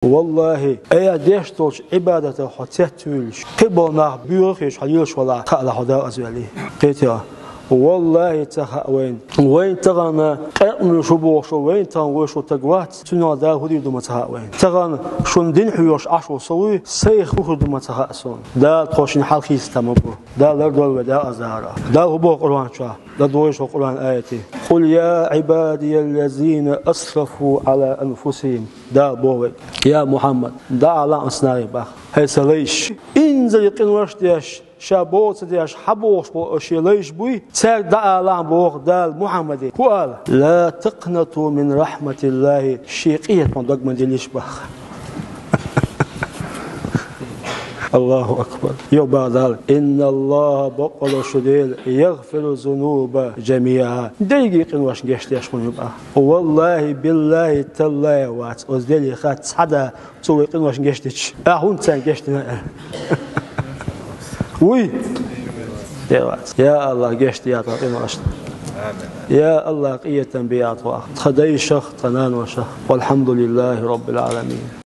والله أي ديش تولش عبادة حتتولش قبلنا بيوخيش حليلش ولا تألا حدا أزولي قيتها والله تخا وين تغنى قرن شبوش وين تنوش وتقوات تنادى هدي دوما تخا وين تغنى شون دين حيوش عشو صوي سيخ بخور دوما تخا أسون دا تخوشين حالكي استمبو دا لردول ودا أزارا دا هبو قرآن شا دا دويش قرآن آياتي قل يا عبادي الذين أسرفوا على أنفسهم دا بوي يا محمد دا على أصناري باخ هيسا ليش إنزل يقين ورشتياش شابوت دياش حبوش بوشيليش بوي تاك دا لام بوغ دال محمدي قال لا تقنطوا من رحمة الله شيقية من دقم ديليش باخ الله أكبر يوبا ذلك إن الله بقول شديل يغفر الذنوب جميعا ديجي قنواش جشتياش من يبقى والله بالله تالله وات وزدلي خات صدا تسوي قنواش جشتيش أهون تان جشتنا وي يا الله جشت يا طاقين واشت يا الله قية بيات واخ تخدي شخ تنان وشخ والحمد لله رب العالمين.